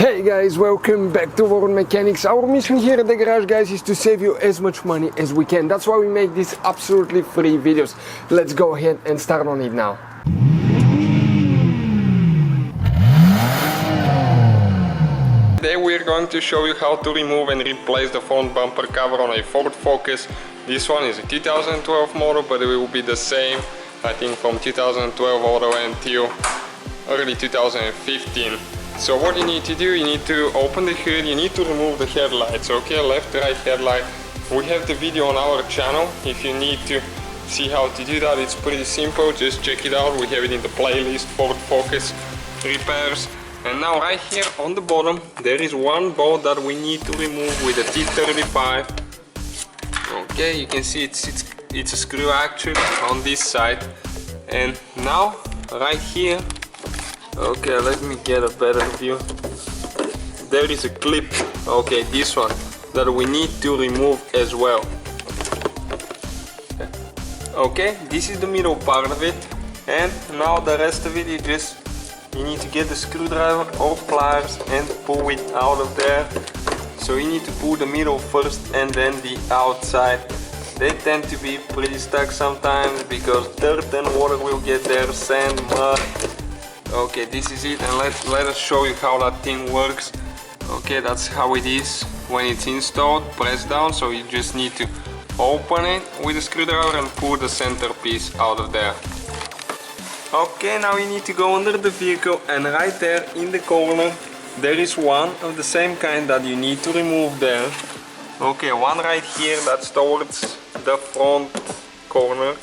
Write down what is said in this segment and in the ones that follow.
Hey guys, welcome back to World Mechanics. Our mission here at the garage, guys, is to save you as much money as we can. That's why we make these absolutely free videos. Let's go ahead and start on it now. Today we're going to show you how to remove and replace the front bumper cover on a Ford Focus. This one is a 2012 model, but it will be the same, I think, from 2012 all the way until early 2015. So what you need to do, you need to open the hood, you need to remove the headlights, okay, left, right headlight. We have the video on our channel. If you need to see how to do that, it's pretty simple, just check it out. We have it in the playlist, Ford Focus repairs. And now right here on the bottom, there is one bolt that we need to remove with a T35. Okay, you can see it's a screw actually on this side. And now, right here, okay, let me get a better view. There is a clip, okay, this one, that we need to remove as well. Okay, this is the middle part of it. And now the rest of it, you need to get the screwdriver or pliers and pull it out of there. So you need to pull the middle first and then the outside. They tend to be pretty stuck sometimes because dirt and water will get there, sand, mud. Okay, this is it, and let us show you how that thing works. Okay, that's how it is when it's installed. Press down, so you just need to open it with a screwdriver and pull the center piece out of there. Okay, now you need to go under the vehicle, and right there in the corner there is one of the same kind that you need to remove there. Okay, one right here, that's towards the front corner.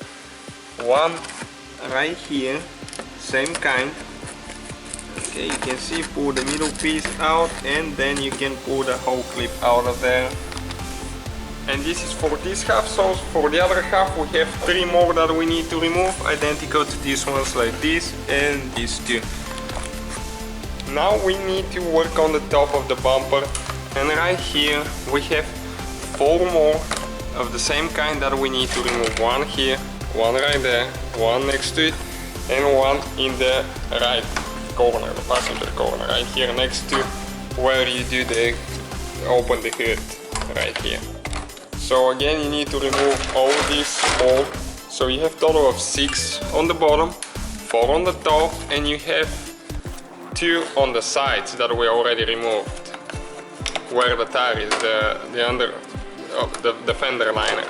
One right here, same kind. Okay, you can see, pull the middle piece out and then you can pull the whole clip out of there. And this is for this half, so for the other half we have three more that we need to remove, identical to these ones, like this and these two. Now we need to work on the top of the bumper, and right here we have four more of the same kind that we need to remove. One here, one right there, one next to it, and one in the right corner, the passenger corner, right here next to where you do the open the hood, right here. So again, you need to remove all these four. So you have total of 6 on the bottom, 4 on the top, and you have 2 on the sides that we already removed, where the tire is, the fender liner.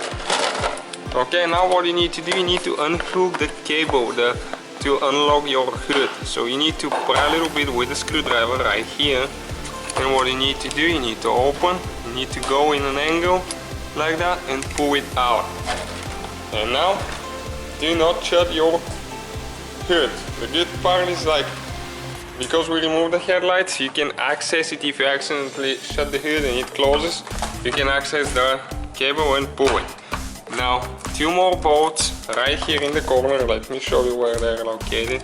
Okay, now what you need to do, you need to unhook the cable to unlock your hood. So you need to pry a little bit with the screwdriver right here, and what you need to do, you need to open, you need to go in an angle like that and pull it out. And now do not shut your hood. The good part is, like, because we remove the headlights, you can access it. If you accidentally shut the hood and it closes, you can access the cable and pull it. Now 2 more bolts right here in the corner. Let me show you where they're located.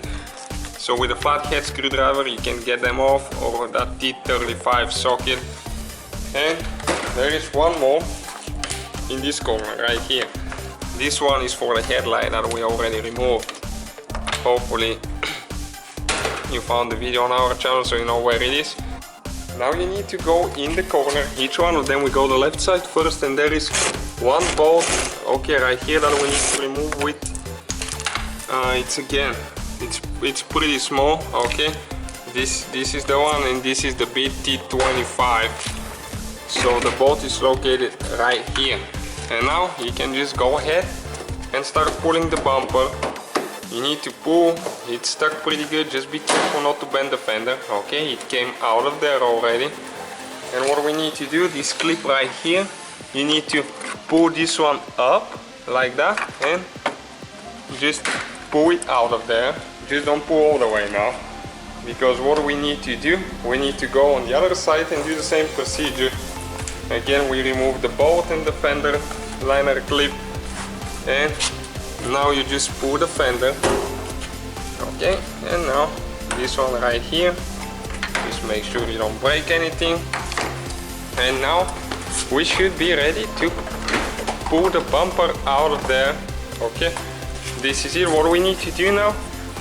So with a flathead screwdriver you can get them off, or that T35 socket. And there is one more in this corner right here. This one is for the headlight that we already removed. Hopefully you found the video on our channel so you know where it is. Now you need to go in the corner, each one of them. We go the left side first, and there is one bolt, okay, right here, that we need to remove with, it's pretty small, okay. This is the one, and this is the big T25. So the bolt is located right here. And now you can just go ahead and start pulling the bumper. You need to pull, it's stuck pretty good, just be careful not to bend the fender. Okay, it came out of there already. And what we need to do, this clip right here, you need to pull this one up like that and just pull it out of there. Just don't pull all the way now, because what we need to do, we need to go on the other side and do the same procedure. Again, we remove the bolt and the fender liner clip, and now you just pull the fender. Okay, and now this one right here, just make sure you don't break anything. And now we should be ready to pull the bumper out of there. Okay, this is it. What we need to do now,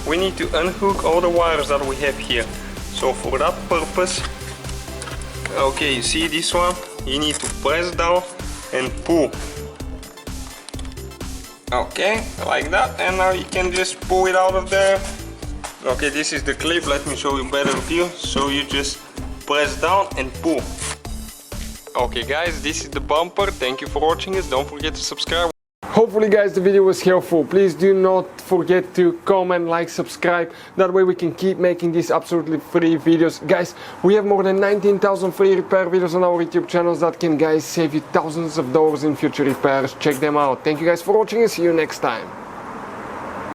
we need to unhook all the wires that we have here. So for that purpose, Okay, you see this one? You need to press down and pull. Okay, like that, and now you can just pull it out of there. Okay, this is the clip, let me show you better view. So you just press down and pull. Okay guys, this is the bumper. Thank you for watching us. Don't forget to subscribe. Hopefully guys the video was helpful. Please do not forget to comment, like, subscribe. That way we can keep making these absolutely free videos. Guys, we have more than 19,000 free repair videos on our YouTube channels that can guys save you thousands of dollars in future repairs. Check them out. Thank you guys for watching and see you next time.